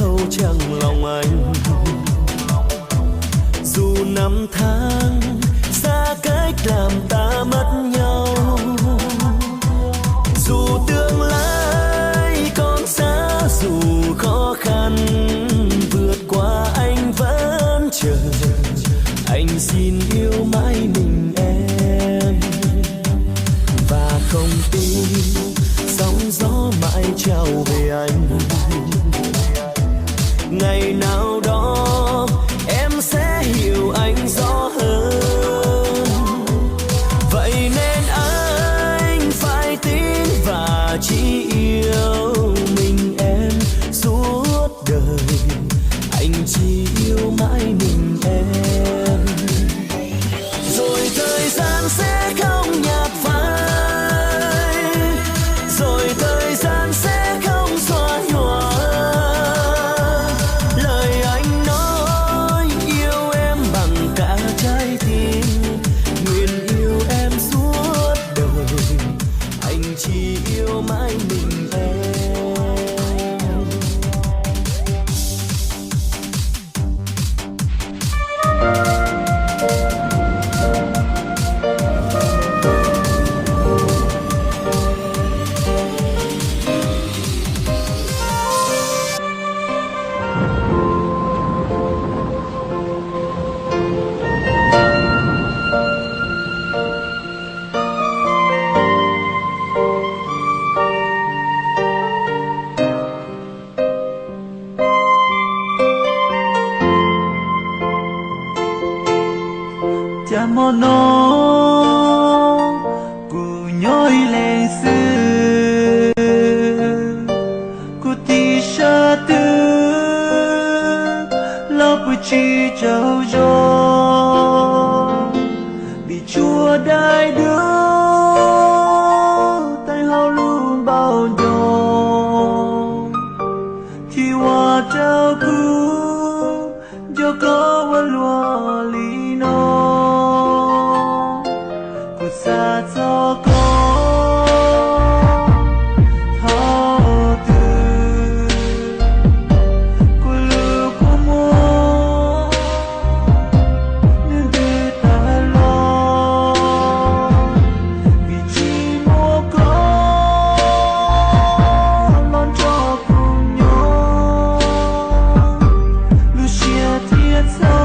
thâu chẳng lòng anh. Dù năm tháng xa cách làm ta mất nhau, dù tương lai còn xa, dù khó khăn vượt qua anh vẫn chờ. Anh xin yêu mãi mình em, và không tin sóng gió mãi trao về anh. Ngày nào đó em sẽ hiểu anh rõ hơn, vậy nên anh phải tin và chỉ yêu mình em suốt đời. Anh chỉ yêu mãi mình em, rồi thời gian sẽ không nhạt phai, rồi thời gian sẽ không xóa nhòa lời anh nói yêu em bằng cả trái tim. Nguyện yêu em suốt đời, anh chỉ yêu mãi mình em. Mono cu nhoi lên sư cu ti sa tư lo bu chi châu gió bị chua đai đưa tay hao luôn bao nhiêu thì hoa trao cu cho cóวันlúa lì nó xa cho có thao từ cô lưu cô mua nên để ta lo vì chỉ mua có lon cho cùng nhau Lucia thiệt gió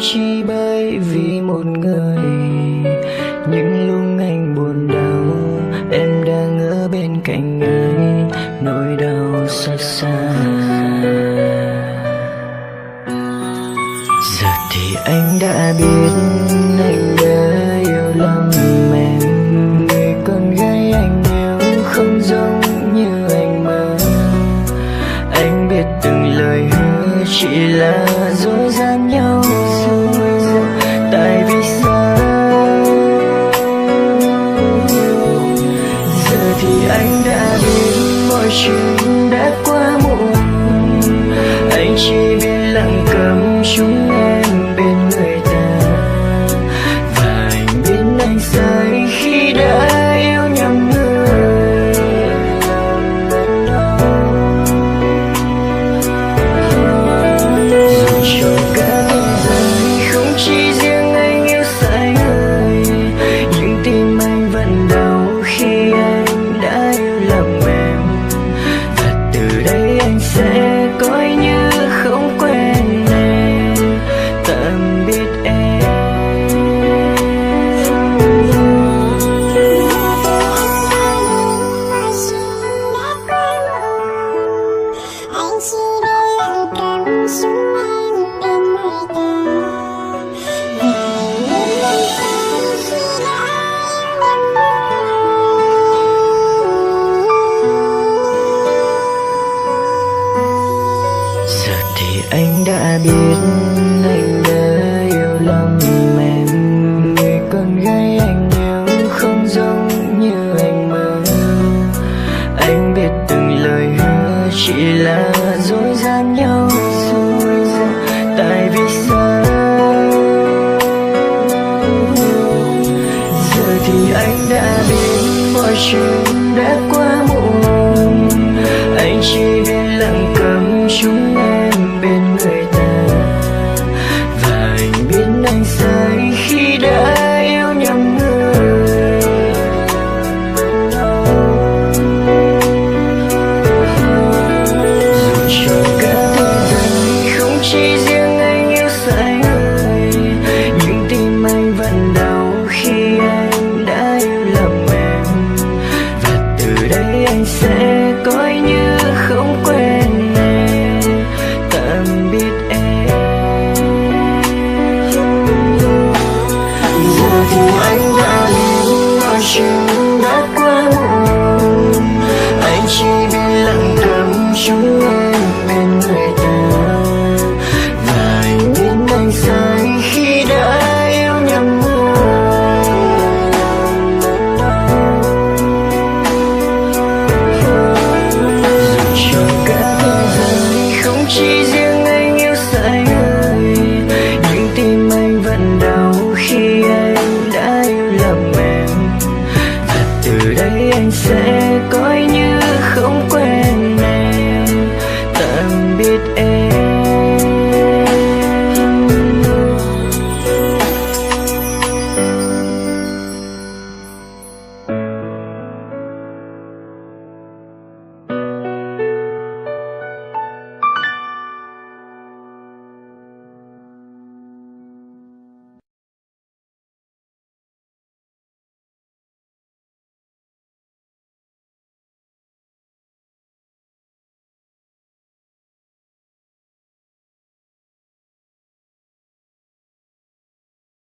chỉ bởi vì một người. Những lúc anh buồn đau em đang ở bên cạnh anh, nỗi đau xót xa. Giờ thì anh đã biết anh đã yêu lầm em. Người con gái anh yêu không giống như anh mơ. Anh biết từng lời hứa chỉ là dối gian nhau. Tại vì sao giờ thì anh đã biết mọi chuyện đã quá muộn. Anh chỉ biết lặng cầm chúng em bên người ta. Và anh biết anh sai khi đã yêu nhầm người. Dù cho cả thế giới không chỉ riêng anh yêu sai người, nhưng tim anh vẫn đau khi anh đã yêu lầm em. Và từ đây anh sẽ coi như không quen em. Tạm biệt em. Anh chỉ biết lặng cầm súng em bên người ta. Và những lần sau khi đã yêu nhầm. Giờ thì anh đã biết anh đã yêu lầm em. Người con gái anh yêu không giống như anh mơ. Anh biết từng lời hứa chỉ là dối gian nhau. Tại vì sao giờ thì anh đã biết mọi chuyện đã qua